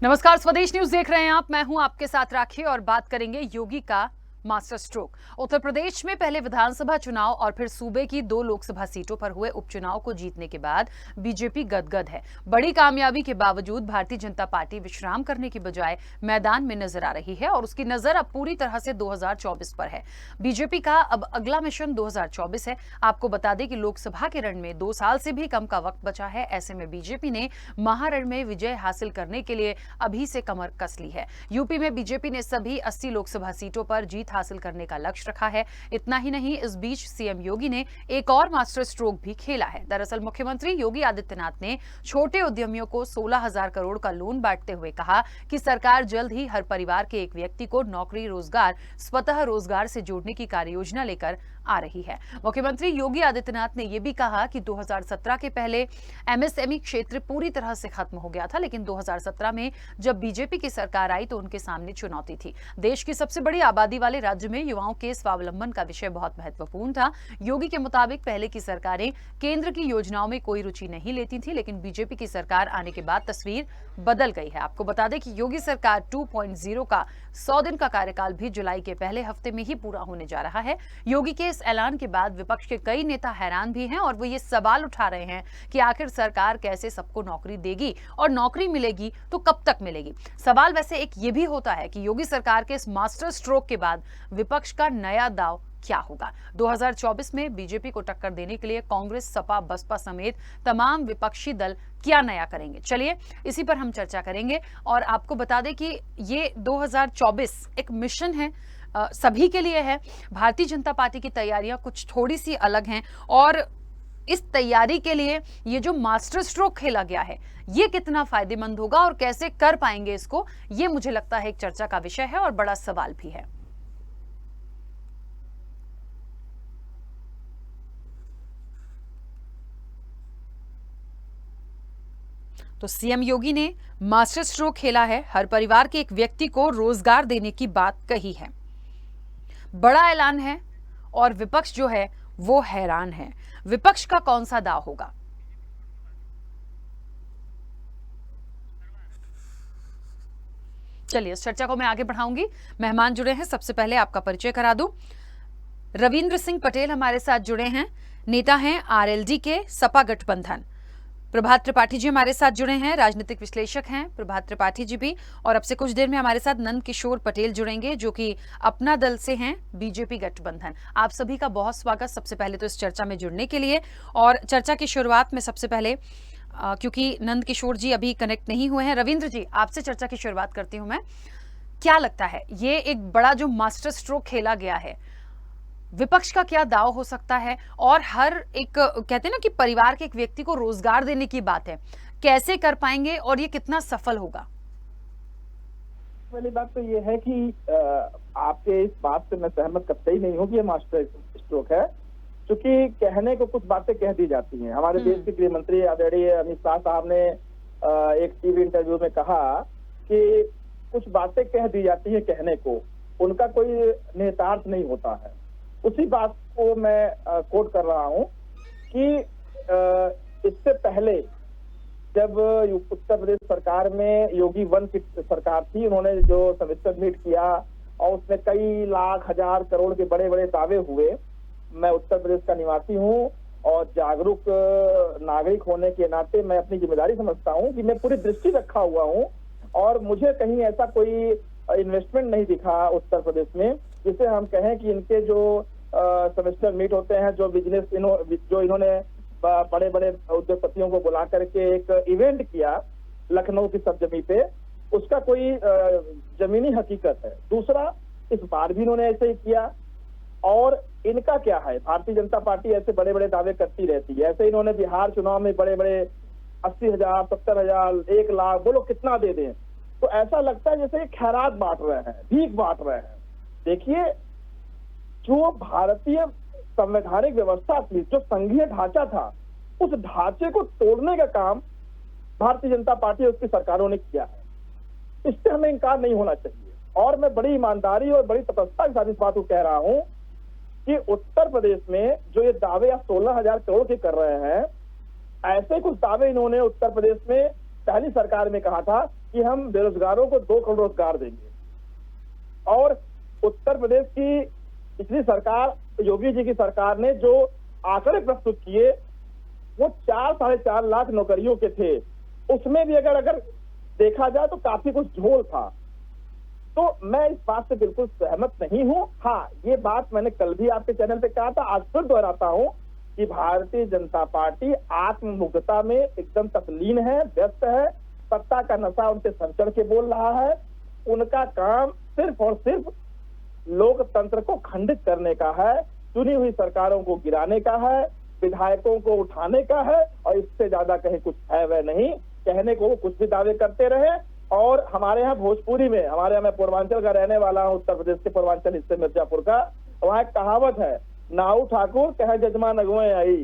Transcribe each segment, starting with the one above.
नमस्कार, स्वदेश न्यूज देख रहे हैं आप। मैं हूं आपके साथ राखी और बात करेंगे योगी का मास्टर स्ट्रोक। उत्तर प्रदेश में पहले विधानसभा चुनाव और फिर सूबे की 2 लोकसभा सीटों पर हुए उपचुनाव को जीतने के बाद बीजेपी गदगद है। बड़ी कामयाबी के बावजूद भारतीय जनता पार्टी विश्राम करने की बजाय मैदान में नजर आ रही है और उसकी नजर अब पूरी तरह से 2024 पर है। बीजेपी का अब अगला मिशन 2024 है। आपको बता दें कि लोकसभा के रण में 2 साल से भी कम का वक्त बचा है। ऐसे में बीजेपी ने महारण में विजय हासिल करने के लिए अभी से कमर कस ली है। यूपी में बीजेपी ने सभी 80 लोकसभा सीटों पर जीत हासिल करने का लक्ष्य रखा है। इतना ही नहीं, इस बीच सीएम योगी ने एक और मास्टर स्ट्रोक भी खेला है। दरअसल मुख्यमंत्री योगी आदित्यनाथ ने छोटे उद्यमियों को 16,000 करोड़ का लोन बांटते हुए कहा कि सरकार जल्द ही हर परिवार के एक व्यक्ति को नौकरी, रोजगार, स्वतः रोजगार से जोड़ने की कार्ययोजना लेकर आ रही है। मुख्यमंत्री योगी आदित्यनाथ ने यह भी कहा कि 2017 के पहले एमएसएमई क्षेत्र पूरी तरह से खत्म हो गया था, लेकिन 2017 में जब बीजेपी की सरकार आई तो उनके सामने चुनौती थी। देश की सबसे बड़ी आबादी वाले राज्य में युवाओं के स्वावलंबन का विषय बहुत महत्वपूर्ण था। योगी के मुताबिक पहले की सरकारें केंद्र की योजनाओं में कोई रुचि नहीं लेती थी, लेकिन बीजेपी की सरकार आने के बाद तस्वीर बदल गई है। आपको बता दें कि योगी सरकार 2.0 का 100 दिन का कार्यकाल भी जुलाई के पहले हफ्ते में ही पूरा होने जा रहा है। योगी के इस ऐलान के बाद विपक्ष के कई नेता हैरान भी हैं और वो ये सवाल उठा रहे हैं कि आखिर सरकार कैसे सबको नौकरी देगी और नौकरी मिलेगी तो कब तक मिलेगी। सवाल वैसे एक ये भी होता है कि योगी सरकार के इस मास्टर स्ट्रोक के बाद विपक्ष का नया दांव क्या होगा। 2024 में बीजेपी को टक्कर देने के लिए कांग्रेस, सपा, बसपा समेत तमाम विपक्षी दल क्या नया करेंगे। चलिए इसी पर हम चर्चा करेंगे और आपको बता दें कि ये 2024 एक मिशन है, सभी के लिए है। भारतीय जनता पार्टी की तैयारियां कुछ थोड़ी सी अलग हैं और इस तैयारी के लिए ये जो मास्टर स्ट्रोक खेला गया है ये कितना फायदेमंद होगा और कैसे कर पाएंगे इसको, ये मुझे लगता है एक चर्चा का विषय है और बड़ा सवाल भी है। तो सीएम योगी ने मास्टर स्ट्रोक खेला है, हर परिवार के एक व्यक्ति को रोजगार देने की बात कही है। बड़ा ऐलान है और विपक्ष जो है वो हैरान है। विपक्ष का कौन सा दांव होगा? चलिए इस चर्चा को मैं आगे बढ़ाऊंगी। मेहमान जुड़े हैं, सबसे पहले आपका परिचय करा दूं। रविंद्र सिंह पटेल हमारे साथ जुड़े हैं, नेता हैं आरएलडी के सपा गठबंधन। प्रभात त्रिपाठी जी हमारे साथ जुड़े हैं, राजनीतिक विश्लेषक हैं प्रभात त्रिपाठी जी भी। और अब से कुछ देर में हमारे साथ नंद किशोर पटेल जुड़ेंगे जो कि अपना दल से हैं, बीजेपी गठबंधन। आप सभी का बहुत स्वागत सबसे पहले तो इस चर्चा में जुड़ने के लिए। और चर्चा की शुरुआत में सबसे पहले क्योंकि नंद किशोर जी अभी कनेक्ट नहीं हुए हैं, रविंद्र जी आपसे चर्चा की शुरुआत करती हूं मैं। क्या लगता है ये एक बड़ा जो मास्टर स्ट्रोक खेला गया है, विपक्ष का क्या दाव हो सकता है? और हर एक कहते हैं ना कि परिवार के एक व्यक्ति को रोजगार देने की बात है, कैसे कर पाएंगे और ये कितना सफल होगा? पहली बात तो ये है कि आपके इस बात से मैं सहमत कतई नहीं हूँ कि ये मास्टर स्ट्रोक है, क्योंकि कहने को कुछ बातें कह दी जाती हैं। हमारे देश के गृह मंत्री आदरणीय अमित शाह साहब ने एक टीवी इंटरव्यू में कहा कि कुछ बातें कह दी जाती है, कहने को उनका कोई निहितार्थ नहीं होता है। उसी बात को मैं कोट कर रहा हूँ कि इससे पहले जब उत्तर प्रदेश सरकार में योगी 1 की सरकार थी, उन्होंने जो सेमेस्टर मीट किया और उसमें कई लाख हजार करोड़ के बड़े बड़े दावे हुए। मैं उत्तर प्रदेश का निवासी हूँ और जागरूक नागरिक होने के नाते मैं अपनी जिम्मेदारी समझता हूँ कि मैं पूरी दृष्टि रखा हुआ हूँ और मुझे कहीं ऐसा कोई इन्वेस्टमेंट नहीं दिखा उत्तर प्रदेश में जिसे हम कहें कि इनके जो सेमेस्टर मीट होते हैं, जो बिजनेस जो इन्होंने बड़े बड़े उद्योगपतियों को बुला करके एक इवेंट किया लखनऊ की सरजमी पे, उसका कोई जमीनी हकीकत है। दूसरा, इस बार भी इन्होंने ऐसे ही किया। और इनका क्या है, भारतीय जनता पार्टी ऐसे बड़े बड़े दावे करती रहती है। ऐसे इन्होंने बिहार चुनाव में बड़े बड़े 80,000, 70,000, 1 लाख, बोलो कितना दे दें, तो ऐसा लगता है जैसे खैरात बांट रहे हैं, भीख बांट रहे हैं। देखिए, जो भारतीय संवैधानिक व्यवस्था थी, जो संघीय ढांचा था, उस ढांचे को तोड़ने का काम भारतीय जनता पार्टी और उसकी सरकारों ने किया है। इससे हमें इनकार नहीं होना चाहिए। और मैं बड़ी ईमानदारी और बड़ी तटस्थता के साथ इस बात को कह रहा हूं कि उत्तर प्रदेश में जो ये दावे आप 16,000 करोड़ के कर रहे हैं, ऐसे कुछ दावे इन्होंने उत्तर प्रदेश में पहली सरकार में कहा था कि हम बेरोजगारों को 2 करोड़ रोजगार देंगे, और उत्तर प्रदेश की पिछली सरकार, योगी जी की सरकार ने जो आंकड़े प्रस्तुत किए वो 4-4.5 लाख नौकरियों के थे। उसमें भी अगर देखा जाए तो काफी कुछ झोल था। तो मैं इस बात से बिल्कुल सहमत नहीं हूं। हाँ, ये बात मैंने कल भी आपके चैनल पे कहा था, आज फिर दोहराता हूं कि भारतीय जनता पार्टी आत्ममुग्धता में एकदम तल्लीन है, व्यस्त है। सत्ता का नशा उनके सर चढ़ के बोल रहा है। उनका काम सिर्फ और सिर्फ लोकतंत्र को खंडित करने का है, चुनी हुई सरकारों को गिराने का है, विधायकों को उठाने का है, और इससे ज्यादा कहीं कुछ है वह नहीं। कहने को वो कुछ भी दावे करते रहे। और हमारे यहाँ भोजपुरी में, हमारे यहाँ, मैं पूर्वांचल का रहने वाला हूँ, उत्तर प्रदेश के पूर्वांचल हिस्से मिर्जापुर का, वहाँ एक कहावत है, नाऊ ठाकुर कहे जजमान अगुए आई,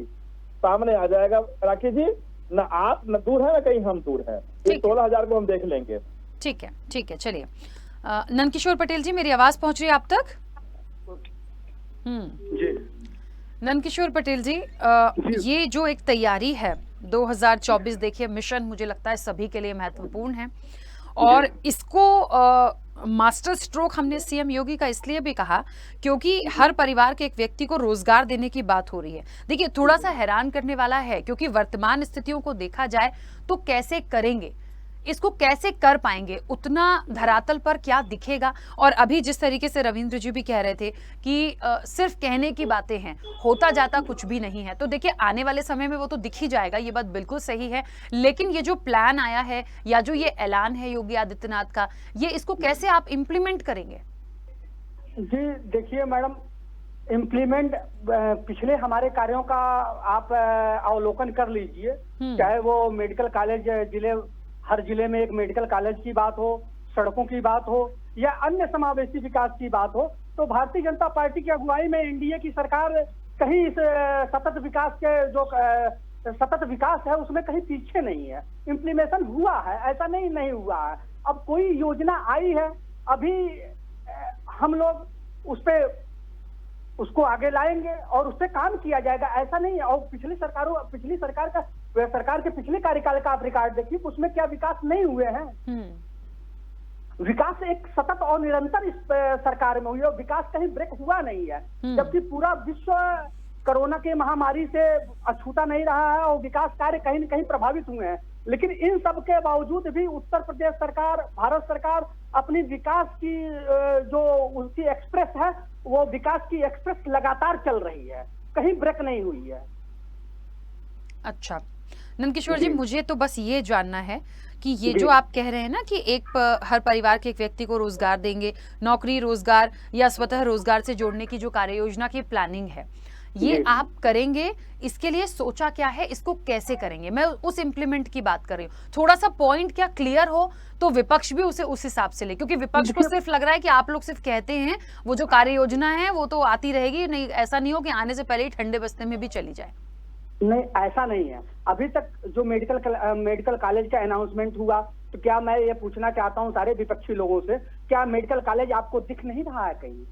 सामने आ जाएगा राखी जी, न आप न दूर है, न कहीं हम दूर है। ये 16,000 को हम देख लेंगे। ठीक है, चलिए। नंदकिशोर पटेल जी, मेरी आवाज पहुंच रही है आप तक? जी नंदकिशोर पटेल जी, ये जो एक तैयारी है 2024, देखिए मिशन मुझे लगता है सभी के लिए महत्वपूर्ण है, और इसको मास्टर स्ट्रोक हमने सीएम योगी का इसलिए भी कहा क्योंकि हर परिवार के एक व्यक्ति को रोजगार देने की बात हो रही है। देखिए थोड़ा सा हैरान करने वाला है, क्योंकि वर्तमान स्थितियों को देखा जाए तो कैसे करेंगे, इसको कैसे कर पाएंगे, उतना धरातल पर क्या दिखेगा। और अभी जिस तरीके से रविंद्र जी भी कह रहे थे कि सिर्फ कहने की बातें हैं, होता जाता कुछ भी नहीं है, तो देखिए आने वाले समय में वो तो दिख ही जाएगा, ये बात बिल्कुल सही है। लेकिन ये जो प्लान आया है या जो ये ऐलान है योगी आदित्यनाथ का, ये इसको कैसे आप इम्प्लीमेंट करेंगे? जी देखिए मैडम, इम्प्लीमेंट पिछले हमारे कार्यों का आप अवलोकन कर लीजिए। चाहे वो मेडिकल कॉलेज, हर जिले में एक मेडिकल कॉलेज की बात हो, सड़कों की बात हो, या अन्य समावेशी विकास की बात हो, तो भारतीय जनता पार्टी की अगुवाई में एनडीए की सरकार कहीं इस सतत विकास के जो सतत विकास है उसमें कहीं पीछे नहीं है। इम्प्लीमेशन हुआ है, ऐसा नहीं हुआ है। अब कोई योजना आई है, अभी हम लोग उसको आगे लाएंगे और उस पर काम किया जाएगा, ऐसा नहीं है। और पिछली सरकार के पिछले कार्यकाल का आप रिकॉर्ड देखिए, उसमें क्या विकास नहीं हुए हैं। विकास एक सतत और निरंतर इस सरकार में हुई है, विकास कहीं ब्रेक हुआ नहीं है। जबकि पूरा विश्व कोरोना के महामारी से अछूता नहीं रहा है और विकास कार्य कहीं न कहीं प्रभावित हुए हैं। लेकिन इन सब के बावजूद भी उत्तर प्रदेश सरकार, भारत सरकार अपनी विकास की जो उसकी एक्सप्रेस है, वो विकास की एक्सप्रेस लगातार चल रही है, कहीं ब्रेक नहीं हुई है। अच्छा नंदकिशोर जी, मुझे तो बस ये जानना है कि ये जो आप कह रहे हैं ना कि हर परिवार के एक व्यक्ति को रोजगार देंगे, नौकरी, रोजगार या स्वतः रोजगार से जोड़ने की जो कार्य योजना की प्लानिंग है, ये आप करेंगे, इसके लिए सोचा क्या है, इसको कैसे करेंगे? मैं उस इम्प्लीमेंट की बात कर रही हूँ। थोड़ा सा पॉइंट क्या क्लियर हो तो विपक्ष भी उसे उस हिसाब से ले, क्योंकि विपक्ष को सिर्फ लग रहा है कि आप लोग सिर्फ कहते हैं, वो जो कार्य योजना है वो तो आती रहेगी, नहीं ऐसा नहीं हो कि आने से पहले ही ठंडे बस्ते में भी चली जाए। नहीं, ऐसा नहीं है। अभी तक जो मेडिकल कॉलेज का अनाउंसमेंट हुआ, तो क्या मैं ये पूछना चाहता हूँ सारे विपक्षी लोगों से, क्या मेडिकल कॉलेज आपको दिख नहीं रहा है कहीं?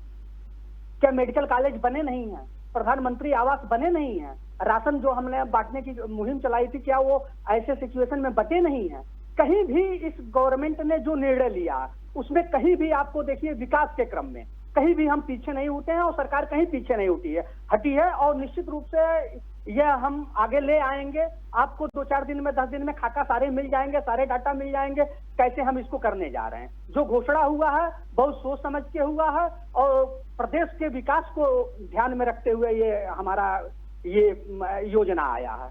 क्या मेडिकल कॉलेज बने नहीं है? प्रधानमंत्री आवास बने नहीं है? राशन जो हमने बांटने की मुहिम चलाई थी, क्या वो ऐसे सिचुएशन में बटे नहीं है? कहीं भी इस गवर्नमेंट ने जो निर्णय लिया उसमें कहीं भी आपको देखिए विकास के क्रम में कहीं भी हम पीछे नहीं उठे हैं और सरकार कहीं पीछे नहीं हटी है। और निश्चित रूप से यह हम आगे ले आएंगे। आपको 2-4 दिन में, 10 दिन में खाका सारे मिल जाएंगे, सारे डाटा मिल जाएंगे कैसे हम इसको करने जा रहे हैं। जो घोषणा हुआ है बहुत सोच समझ के हुआ है और प्रदेश के विकास को ध्यान में रखते हुए ये हमारा ये योजना आया है।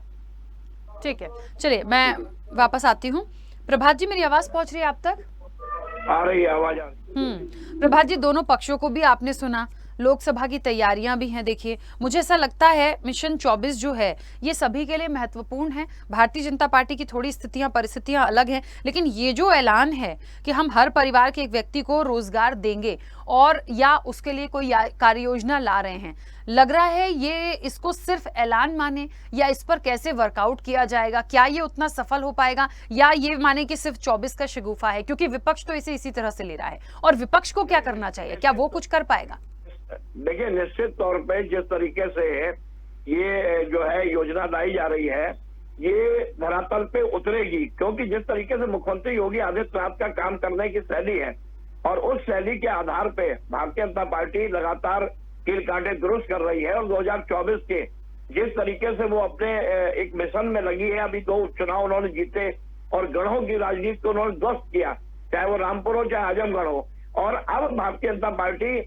ठीक है, चलिए मैं वापस आती हूँ। प्रभात जी, मेरी आवाज पहुंच रही है आप तक? आ रही है आवाज। प्रभात जी, दोनों पक्षों को भी आपने सुना, लोकसभा की तैयारियां भी हैं। देखिए मुझे ऐसा लगता है मिशन 24 जो है ये सभी के लिए महत्वपूर्ण है। भारतीय जनता पार्टी की थोड़ी स्थितियां, परिस्थितियां अलग हैं, लेकिन ये जो ऐलान है कि हम हर परिवार के एक व्यक्ति को रोजगार देंगे और या उसके लिए कोई कार्य योजना ला रहे हैं, लग रहा है ये इसको सिर्फ ऐलान माने या इस पर कैसे वर्कआउट किया जाएगा? क्या ये उतना सफल हो पाएगा या ये माने कि सिर्फ 24 का शगुफा है? क्योंकि विपक्ष तो इसे इसी तरह से ले रहा है, और विपक्ष को क्या करना चाहिए? क्या वो कुछ कर पाएगा? देखिए, निश्चित तौर पे जिस तरीके से ये जो है योजना लाई जा रही है, ये धरातल पे उतरेगी, क्योंकि जिस तरीके से मुख्यमंत्री योगी आदित्यनाथ का काम करने की शैली है और उस शैली के आधार पे भारतीय जनता पार्टी लगातार कील कांटे दुरुस्त कर रही है और 2024 के जिस तरीके से वो अपने एक मिशन में लगी है, अभी 2 उपचुनाव उन्होंने जीते और गढ़ों की राजनीति को उन्होंने ध्वस्त किया, चाहे वो रामपुर हो चाहे आजमगढ़ हो। और अब भारतीय जनता पार्टी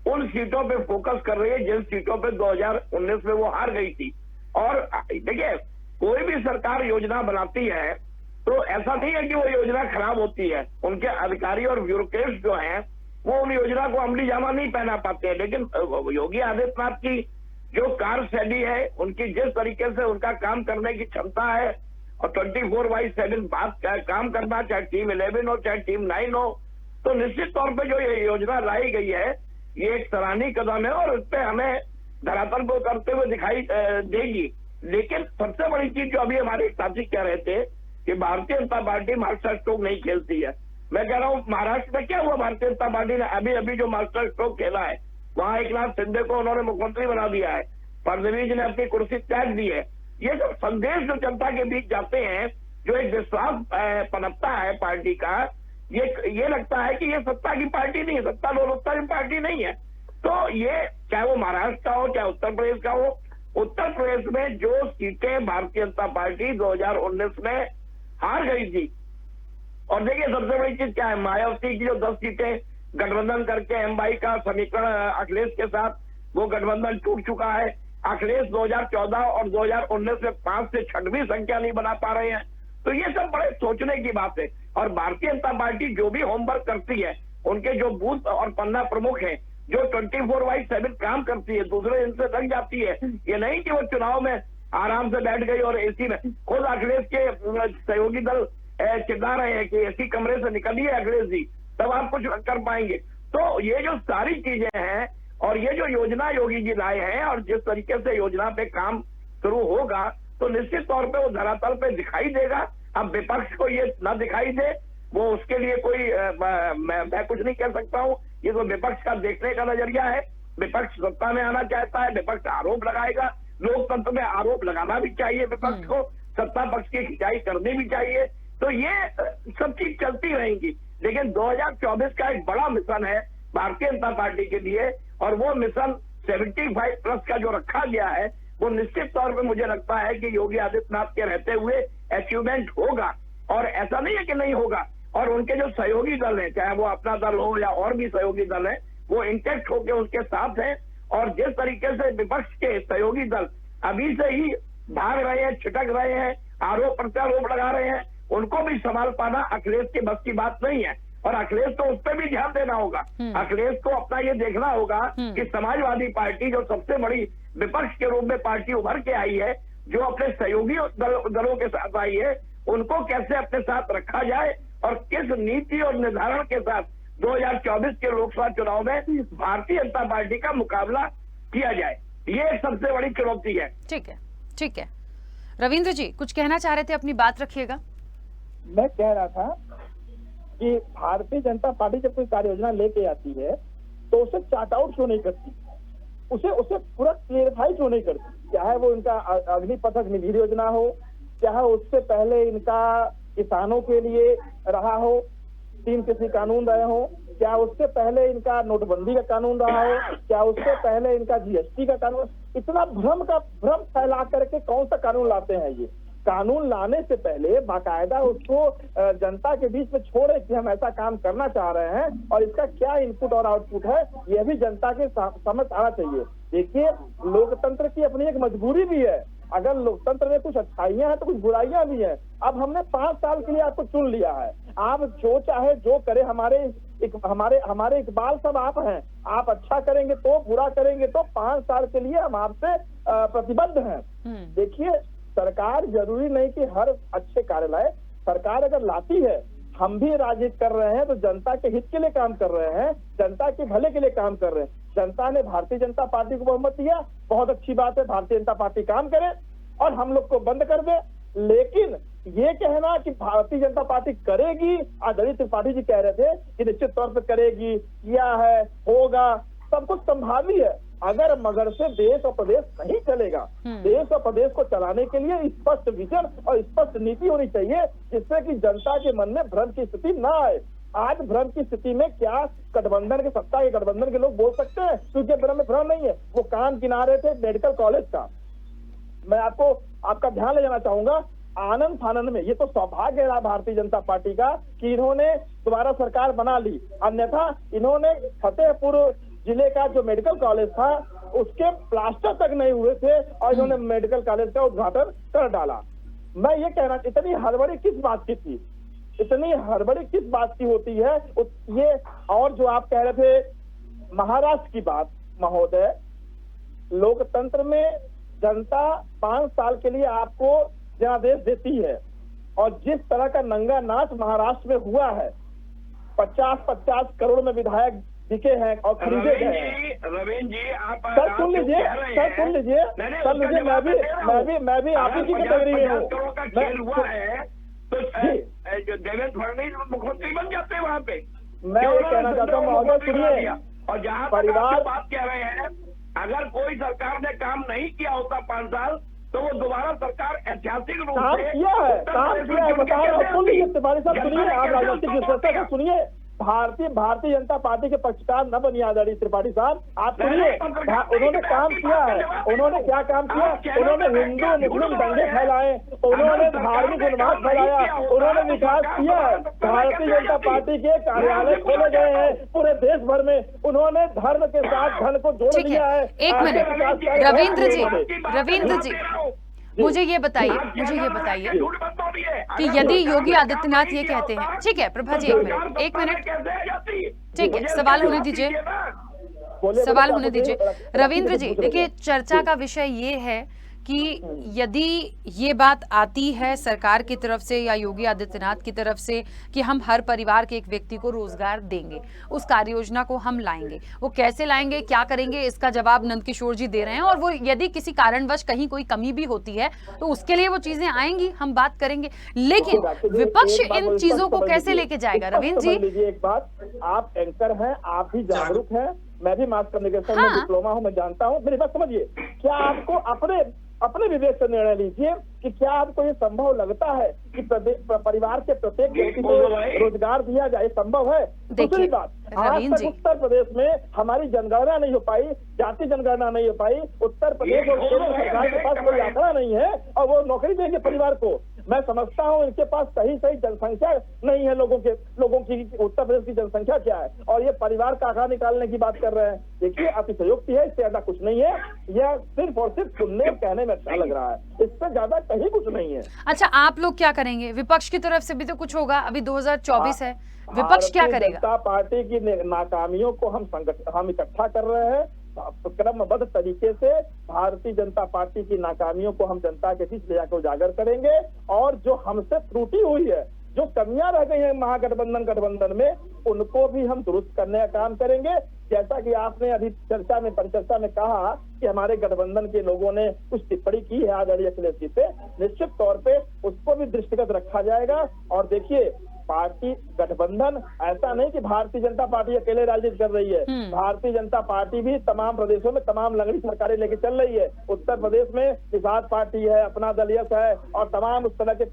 उन सीटों पे फोकस कर रही है जिन सीटों पे 2019 में वो हार गई थी। और देखिए, कोई भी सरकार योजना बनाती है तो ऐसा नहीं है कि वो योजना खराब होती है, उनके अधिकारी और ब्यूरोक्रेट्स जो हैं वो उन योजना को अमली जामा नहीं पहना पाते हैं। लेकिन योगी आदित्यनाथ की जो कार्यशैली है, उनकी जिस तरीके से उनका काम करने की क्षमता है और 24/7 बात काम करना, चाहे टीम 11 हो चाहे टीम 9 हो, तो निश्चित तौर पे जो ये योजना लाई गई है ये एक सराहनीय कदम है और इस पे हमें धरातल को करते हुए दिखाई देगी। लेकिन सबसे बड़ी चीज जो अभी हमारे साथी कह रहे थे कि Bharatiya Janata party master stroke नहीं खेलती है, मैं कह रहा हूँ महाराष्ट्र में क्या हुआ, भारतीय जनता पार्टी ने अभी जो मास्टर स्ट्रोक खेला है, वहां एकनाथ शिंदे को उन्होंने मुख्यमंत्री बना दिया है, फडणवीस जी ने अपनी कुर्सी त्याग दी है। ये सब संदेश जो जनता के बीच जाते हैं, जो एक विश्वास पनपता है पार्टी का, ये लगता है कि ये सत्ता की पार्टी नहीं है, सत्ता लोलुपता की पार्टी नहीं है। तो ये चाहे वो महाराष्ट्र का हो चाहे उत्तर प्रदेश का हो, उत्तर प्रदेश में जो सीटें भारतीय जनता पार्टी 2019 में हार गई थी, और देखिए सबसे बड़ी चीज क्या है, मायावती की जो 10 सीटें गठबंधन करके एमवाई का समीकरण अखिलेश के साथ वो गठबंधन टूट चुका है। अखिलेश 2014 और 2019 में 5 से 6वीं संख्या नहीं बना पा रहे हैं। तो ये सब बड़े सोचने की बात है। और भारतीय जनता पार्टी जो भी होमवर्क करती है, उनके जो बूथ और पन्ना प्रमुख हैं, जो 24/7 काम करती है, दूसरे इनसे लग जाती है। ये नहीं कि वो चुनाव में आराम से बैठ गई और एसी में, खुद अखिलेश के सहयोगी दल चिल्ला रहे हैं कि एसी कमरे से निकलिए अखिलेश जी, तब आप कुछ कर पाएंगे। तो ये जो सारी चीजें हैं और ये जो योजना योगी जी लाए हैं और जिस तरीके से योजना पे काम शुरू होगा, तो निश्चित तौर पे वो धरातल पे दिखाई देगा। अब विपक्ष को ये न दिखाई दे, वो उसके लिए कोई मैं कुछ नहीं कह सकता हूँ। ये तो विपक्ष का देखने का नजरिया है। विपक्ष सत्ता में आना चाहता है, विपक्ष आरोप लगाएगा, लोकतंत्र में आरोप लगाना भी चाहिए, विपक्ष को सत्ता पक्ष की खिंचाई करनी भी चाहिए। तो ये सब चीज चलती रहेंगी। लेकिन 2024 का एक बड़ा मिशन है भारतीय जनता पार्टी के लिए, और वो मिशन 75+ का जो रखा गया है, वो निश्चित तौर पे मुझे लगता है कि योगी आदित्यनाथ के रहते हुए अचीवमेंट होगा। और ऐसा नहीं है कि नहीं होगा। और उनके जो सहयोगी दल हैं, चाहे वो अपना दल हो या और भी सहयोगी दल हैं, वो इंटेक्ट होकर उसके साथ हैं। और जिस तरीके से विपक्ष के सहयोगी दल अभी से ही भाग रहे हैं, छिटक रहे हैं, आरोप प्रत्यारोप लगा रहे हैं, उनको भी संभाल पाना अखिलेश के बस की बात नहीं है। और अखिलेश को उस पर भी ध्यान देना होगा। अखिलेश को अपना ये देखना होगा कि समाजवादी पार्टी जो सबसे बड़ी विपक्ष के रूप में पार्टी उभर के आई है, जो अपने सहयोगी दलों के साथ आई है, उनको कैसे अपने साथ रखा जाए और किस नीति और निर्धारण के साथ 2024 के लोकसभा चुनाव में भारतीय जनता पार्टी का मुकाबला किया जाए, ये एक सबसे बड़ी चुनौती है। ठीक है, ठीक है। रविंद्र जी कुछ कहना चाह रहे थे, अपनी बात रखिएगा। मैं कह रहा था कि भारतीय जनता पार्टी जब कोई कार्य योजना लेके आती है तो उसे चार्ट आउट क्यों नहीं करती, उसे पूरा क्लियरिफाई क्यों नहीं करती। चाहे वो इनका अग्निपथ अग्निवीर योजना हो, चाहे उससे पहले इनका किसानों के लिए रहा हो 3 कृषि कानून रहे हो, क्या उससे पहले इनका नोटबंदी का कानून रहा हो, क्या उससे पहले इनका जीएसटी का कानून। इतना भ्रम फैला करके कौन सा कानून लाते हैं। ये कानून लाने से पहले बाकायदा उसको जनता के बीच में छोड़े कि हम ऐसा काम करना चाह रहे हैं और इसका क्या इनपुट और आउटपुट है, यह भी जनता के समझ आना चाहिए। देखिए, लोकतंत्र की अपनी एक मजबूरी भी है। अगर लोकतंत्र में कुछ अच्छाइयां हैं तो कुछ बुराइयां भी हैं। अब हमने 5 साल के लिए आपको चुन लिया है, आप जो चाहे जो करे, हमारे इकबाल सब आप हैं। आप अच्छा करेंगे तो, बुरा करेंगे तो, 5 साल के लिए हम आपसे प्रतिबद्ध हैं। देखिए, सरकार जरूरी नहीं कि हर अच्छे कार्य लाए। सरकार अगर लाती है, हम भी राजनीति कर रहे हैं तो जनता के हित के लिए काम कर रहे हैं, जनता के भले के लिए काम कर रहे हैं। जनता ने भारतीय जनता पार्टी को बहुमत दिया, बहुत अच्छी बात है, भारतीय जनता पार्टी काम करे और हम लोग को बंद कर दे। लेकिन ये कहना कि भारतीय जनता पार्टी करेगी, आदरणीय त्रिपाठी जी कह रहे थे कि निश्चित तौर पर करेगी, किया है, होगा, सब कुछ संभावी है। अगर मगर से देश और प्रदेश नहीं चलेगा। देश और प्रदेश को चलाने के लिए स्पष्ट विजन और स्पष्ट नीति होनी चाहिए, जिससे कि जनता के मन में भ्रम की स्थिति ना आए। आज भ्रम की स्थिति में क्या गठबंधन के सत्ता के गठबंधन के लोग बोल सकते हैं, क्योंकि भ्रम नहीं है। वो कान किनारे थे मेडिकल कॉलेज का। मैं आपका ध्यान ले जाना चाहूंगा, आनंद फानंद में ये तो सौभाग्य रहा भारतीय जनता पार्टी का कि इन्होंने दोबारा सरकार बना ली, अन्यथा इन्होंने फतेहपुर जिले का जो मेडिकल कॉलेज था उसके प्लास्टर तक नहीं हुए थे और इन्होंने मेडिकल कॉलेज का उद्घाटन कर डाला। मैं ये कहना, इतनी हड़बड़ी किस बात की थी, इतनी हड़बड़ी किस बात की होती है ये। और जो आप कह रहे थे महाराष्ट्र की बात, महोदय, लोकतंत्र में जनता 5 साल के लिए आपको जनादेश देती है, और जिस तरह का नंगा नाच महाराष्ट्र में हुआ है, 50-50 करोड़ में विधायक बिके हैं और खरीदे गए हैं। रवीन जी, आप सर सुन लीजिए, मैं भी आप ही की कैटेगरी में हूँ। तो जो देवेंद्र फडणवीस मुख्यमंत्री बन जाते हैं वहाँ पे। मैं ये कहना चाहता हूँ महोदय, सुनिए, और जहाँ परिवार बात कह रहे हैं, अगर कोई सरकार ने काम नहीं किया होता 5 साल, तो वो दोबारा सरकार ऐतिहासिक रूप काम से किया है, बता रहा हूँ। सुन लीजिए तिवारी साहब, सुनिए, आप राजनीतिक विश्लेषक को सुनिए। भारतीय जनता पार्टी के पक्षकार न बनिए आदरणीय त्रिपाठी साहब, आप सुनिए। उन्होंने काम किया है, उन्होंने क्या काम किया? उन्होंने हिंदू मुस्लिम दंगे फैलाए, उन्होंने धार्मिक उन्माद फैलाया, उन्होंने विकास किया है। भारतीय जनता पार्टी के कार्यालय खोले गए हैं पूरे देश भर में, उन्होंने धर्म के साथ धन को जोड़ दिया है। एक मिनट रविंद्र जी, मुझे ये बताइए कि यदि योगी आदित्यनाथ ये कहते हैं, ठीक है प्रभा जी, एक मिनट, ठीक है, सवाल होने दीजिए। रविंद्र जी, देखिए, चर्चा का विषय ये है कि यदि ये बात आती है सरकार की तरफ से या योगी आदित्यनाथ की तरफ से कि हम हर परिवार के एक व्यक्ति को रोजगार देंगे, उस कार्य योजना को हम लाएंगे, वो कैसे लाएंगे, क्या करेंगे, इसका जवाब नंदकिशोर जी दे रहे हैं। और वो यदि किसी कारणवश कहीं कोई कमी भी होती है तो उसके लिए वो चीजें आएंगी, हम बात करेंगे। लेकिन विपक्ष इन चीजों को कैसे लेके जाएगा? रविंद्र जी, एक बात, आप एंकर हैं, आप भी जागरूक हैं, मैं भी मास कम्युनिकेशन में डिप्लोमा हूं, मैं जानता हूं। मेरी बात समझिए, क्या आपको अपने विवेक से निर्णय लीजिए कि क्या आपको ये संभव लगता है कि परिवार के प्रत्येक व्यक्ति को रोजगार दिया जाए? संभव है? दूसरी बात, आज तक उत्तर प्रदेश में हमारी जनगणना नहीं हो पाई, जाति जनगणना नहीं हो पाई। उत्तर प्रदेश और केंद्र सरकार के पास कोई आंकड़ा नहीं है और वो नौकरी देंगे परिवार को। मैं समझता हूँ इनके पास सही जनसंख्या नहीं है, लोगों की उत्तर प्रदेश की जनसंख्या क्या है, और ये परिवार का आंकड़ा निकालने की बात कर रहे हैं। देखिए, अतिशयोक्ति है, इससे ज्यादा कुछ नहीं है। यह सिर्फ और सिर्फ सुनने और कहने में अच्छा लग रहा है, इससे ज्यादा कहीं कुछ नहीं है। अच्छा, आप लोग क्या करेंगे? विपक्ष की तरफ से भी तो कुछ होगा, अभी 2024 है, विपक्ष क्या करेगा? जनता पार्टी की नाकामियों को हम इकट्ठा कर रहे हैं, क्रमबद्ध तरीके से भारतीय जनता पार्टी की नाकामियों को हम जनता के बीच ले जाकर उजागर करेंगे, और जो हमसे त्रुटि हुई है, जो कमियां रह गई हैं गठबंधन में, उनको भी हम दुरुस्त करने का काम करेंगे। जैसा कि आपने अभी परिचर्चा में कहा कि हमारे गठबंधन के लोगों ने कुछ टिप्पणी की है आदरणीय अखिलेश जी पे, निश्चित तौर पे उसको भी दृष्टिगत रखा जाएगा। और देखिए, पार्टी गठबंधन ऐसा नहीं कि भारतीय जनता पार्टी अकेले राजनीति कर रही है। भारतीय जनता पार्टी भी तमाम प्रदेशों में तमाम लंगड़ी सरकारें लेके चल रही है। उत्तर प्रदेश में निषाद पार्टी है, अपना दल यस है, और तमाम उस तरह के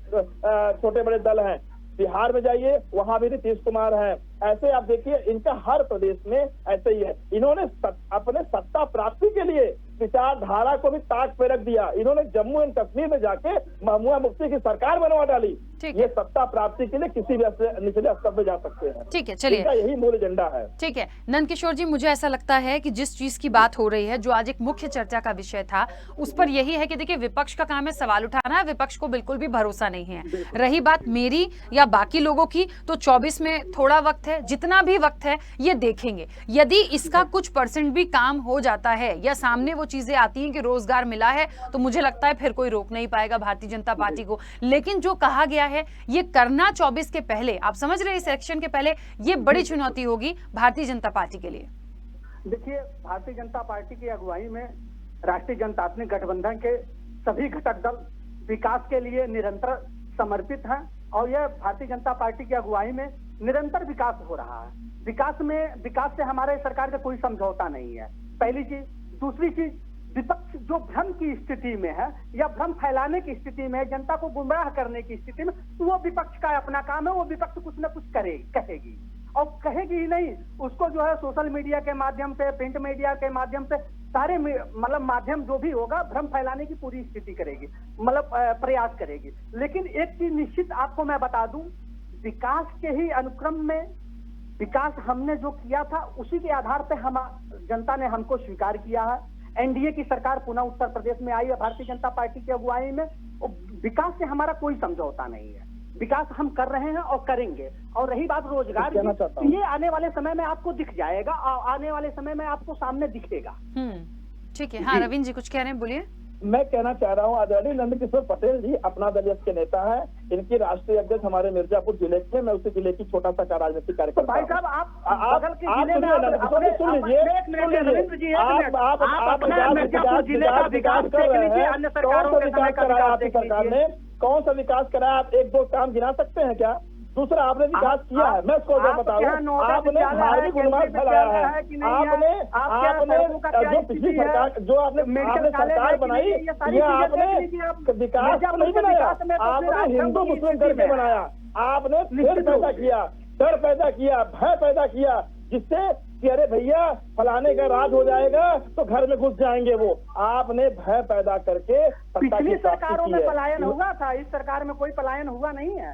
छोटे बड़े दल हैं। बिहार में जाइए, वहां भी नीतीश कुमार है। ऐसे आप देखिए, इनका हर प्रदेश में ऐसे ही है। इन्होंने अपने सत्ता प्राप्ति के लिए विचारधारा को भी ताक पे रख दिया। इन्होंने जम्मू एंड कश्मीर में जाके महबूबा मुफ्ती की सरकार बनवा डाली। ये सत्ता प्राप्ति के लिए किसी भी निचले स्तर पे जा सकते हैं। ठीक है, चलिए, यही मूल एजेंडा है। ठीक है नंदकिशोर जी, मुझे ऐसा लगता है कि जिस चीज की बात हो रही है, जो आज एक मुख्य चर्चा का विषय था, उस पर यही है कि देखिए, विपक्ष का काम है सवाल उठाना है, विपक्ष को बिल्कुल भी भरोसा नहीं है। रही बात मेरी या बाकी लोगों की, तो 24 में थोड़ा वक्त है, जितना भी वक्त है ये देखेंगे। यदि इसका कुछ % भी काम हो जाता है या सामने वो चीजें आती हैं कि रोजगार मिला है, तो मुझे लगता है फिर कोई रोक नहीं पाएगा भारतीय जनता पार्टी को। लेकिन जो कहा गया है ये करना 24 के पहले, आप समझ रहे हैं, इस इलेक्शन के पहले, ये बड़ी चुनौती होगी भारतीय जनता पार्टी के लिए। देखिए, भारतीय जनता पार्टी की अगुवाई में राष्ट्रीय जनतांत्रिक गठबंधन के सभी घटक दल विकास के लिए निरंतर समर्पित हैं, और यह भारतीय जनता पार्टी की अगुवाई में निरंतर विकास हो रहा है। विकास से हमारे सरकार का कोई समझौता नहीं है। पहली चीज, दूसरी चीज, विपक्ष जो भ्रम की स्थिति में है या भ्रम फैलाने की स्थिति में है, जनता को गुमराह करने की स्थिति में, तो वो विपक्ष का अपना काम है, वो विपक्ष कुछ ना कुछ कहेगी और कहेगी ही नहीं, उसको जो है सोशल मीडिया के माध्यम से, प्रिंट मीडिया के माध्यम से, सारे मतलब माध्यम जो भी होगा भ्रम फैलाने की पूरी स्थिति करेगी, मतलब प्रयास करेगी। लेकिन एक चीज निश्चित आपको मैं बता दूं, विकास के ही अनुक्रम में विकास हमने जो किया था उसी के आधार पे हम जनता ने हमको स्वीकार किया है। एनडीए की सरकार पुनः उत्तर प्रदेश में आई है भारतीय जनता पार्टी की अगुवाई में, और विकास से हमारा कोई समझौता नहीं है, विकास हम कर रहे हैं और करेंगे। और रही बात रोजगार की, तो ये आने वाले समय में आपको दिख जाएगा, आने वाले समय में आपको सामने दिखेगा। ठीक है। हाँ रविंद्र जी कुछ कह रहे हैं, बोलिए। मैं कहना चाह रहा हूँ, आदरणीय नंदकिशोर पटेल जी अपना दल के नेता है, इनकी राष्ट्रीय अध्यक्ष हमारे मिर्जापुर जिले के, मैं उसी जिले की छोटा सा राजनीतिक कार्यकर्ता। तो भाई साहब आप बगल के जिले में सुन लीजिए, आप मिर्जापुर जिले का विकास कर रहे हैं, अन्य सरकारों के विकास कराया आपकी सरकार ने, कौन सा विकास कराया? आप एक दो काम गिना सकते हैं क्या? दूसरा, आपने विकास किया है, मैं उसको बता दूं, आपने धार्मिक उन्माद फैलाया है, आपने जो पिछली सरकार, जो आपने सरकार बनाई, ये आपने विकास को नहीं बनाया, आपने हिंदू मुस्लिम करके बनाया, आपने फिर पैदा किया, डर पैदा किया, भय पैदा किया, जिससे कि अरे भैया फलाने का राज हो जाएगा तो घर में घुस जाएंगे वो। आपने भय पैदा करके पिछली सरकारों में पलायन हुआ था, इस सरकार में कोई पलायन हुआ नहीं है।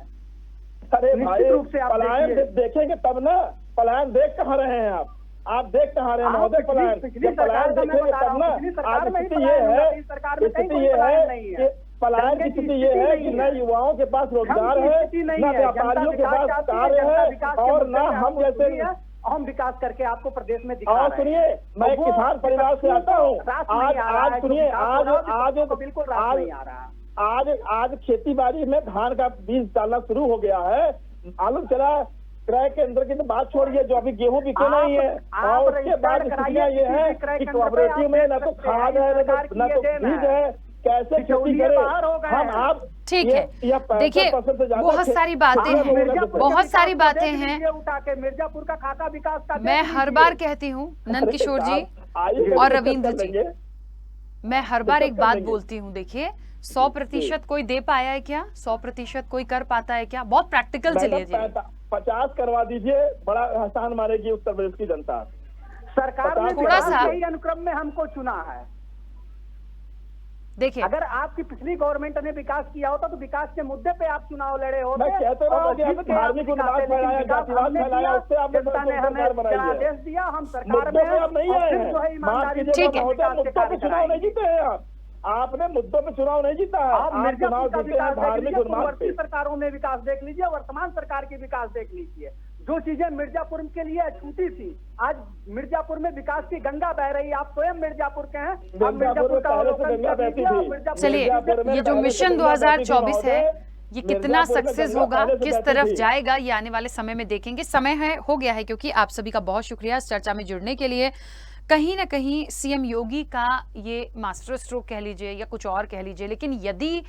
अरे भाई पलायन देखेंगे तब ना, पलायन देख कहाँ रहे हैं आप देख कहाँ रहे हैं महोदय? पलायन पलायन देखेंगे तब ना। आज स्थिति ये है कि पलायन की स्थिति ये है कि न युवाओं के पास रोजगार है, न व्यापारियों के पास कार्य है, और न हम जैसे हम विकास करके आपको प्रदेश में दिखा रहे हैं। सुनिए, मैं एक किसान परिवार से आता हूँ, आज सुनिए, आज बिल्कुल रास नहीं आ रहा। आज खेती बाड़ी में धान का बीज डालना शुरू हो गया है, मालूम चला क्रय केंद्र की तो बात छोड़िए, जो अभी गेहूं बिके नहीं है, और उसके बाद स्थितियां ये है कि कोऑपरेटिव में न तो खाद है न तो बीज है, कैसे खेती करे हम आप। ठीक है, देखिए बहुत सारी बातें हैं, बहुत सारी बातें हैं। मिर्जापुर का खाका विकास का मैं हर बार कहती हूँ नंदकिशोर जी और रविंद्र जी, मैं हर बार एक बात बोलती हूँ, देखिए 100% कोई दे पाया है क्या? 100% कोई कर पाता है क्या? बहुत प्रैक्टिकल चलिए जी। 50 करवा दीजिए, बड़ा आसान मारेगी उत्तर प्रदेश की जनता। सरकार ने थोड़ा सा अनुक्रम में हमको चुना है। देखिए, अगर आपकी पिछली गवर्नमेंट ने विकास किया होता तो विकास के मुद्दे पे आप चुनाव लड़े होते। मैं कहते रहा कि आपने धार्मिक उन्माद फैलाया, जातिवाद फैलाया, उससे आपने सरकार बनाई है। आदेश दिया, हम सरकार में आप नहीं आए हैं। ठीक है, मुद्दों पे चुनाव नहीं जीते हैं आपने मुद्दों पे चुनाव नहीं जीता है। आप मिर्जापुर का विकास धार्मिक उन्माद पे। सरकारों में विकास देख लीजिए, वर्तमान सरकार की विकास देख लीजिए। जो चीजें मिर्जापुर के लिए छूटी थी, आज मिर्जापुर में विकास की गंगा बह रही है। आप स्वयं मिर्जापुर के हैं, आप मिर्जापुर का अवलोकन कर लीजिए। चलिए, ये जो मिशन 2024 है ये कितना सक्सेस होगा, किस तरफ जाएगा, ये आने वाले समय में देखेंगे। समय है हो गया है, क्योंकि आप सभी का बहुत शुक्रिया इस चर्चा में जुड़ने के लिए। कहीं ना कहीं सीएम योगी का ये मास्टर स्ट्रोक कह लीजिए या कुछ और कह लीजिए, लेकिन यदि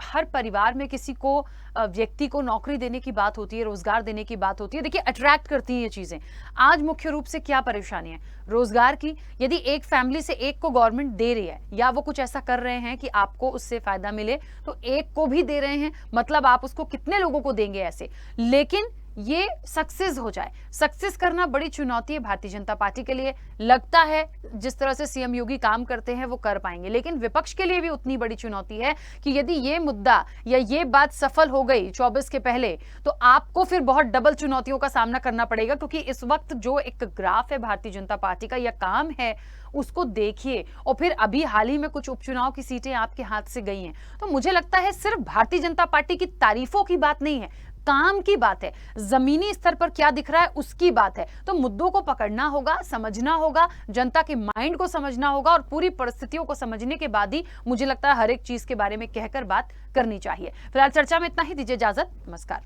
हर परिवार में किसी को व्यक्ति को नौकरी देने की बात होती है, रोजगार देने की बात होती है, देखिए अट्रैक्ट करती हैं ये चीजें। आज मुख्य रूप से क्या परेशानी है? रोजगार की। यदि एक फैमिली से एक को गवर्नमेंट दे रही है या वो कुछ ऐसा कर रहे हैं कि आपको उससे फायदा मिले, तो एक को भी दे रहे हैं, मतलब आप उसको कितने लोगों को देंगे ऐसे। लेकिन ये सक्सेस हो जाए, सक्सेस करना बड़ी चुनौती है भारतीय जनता पार्टी के लिए। लगता है जिस तरह से सीएम योगी काम करते हैं वो कर पाएंगे, लेकिन विपक्ष के लिए भी उतनी बड़ी चुनौती है कि यदि ये मुद्दा या ये बात सफल हो गई 24 के पहले, तो आपको फिर बहुत डबल चुनौतियों का सामना करना पड़ेगा। क्योंकि इस वक्त जो एक ग्राफ है भारतीय जनता पार्टी का या काम है उसको देखिए, और फिर अभी हाल ही में कुछ उपचुनाव की सीटें आपके हाथ से गई हैं। तो मुझे लगता है सिर्फ भारतीय जनता पार्टी की तारीफों की बात नहीं है, काम की बात है, जमीनी स्तर पर क्या दिख रहा है उसकी बात है। तो मुद्दों को पकड़ना होगा, समझना होगा, जनता के माइंड को समझना होगा, और पूरी परिस्थितियों को समझने के बाद ही मुझे लगता है हर एक चीज के बारे में कहकर बात करनी चाहिए। फिलहाल चर्चा में इतना ही, दीजिए इजाजत, नमस्कार।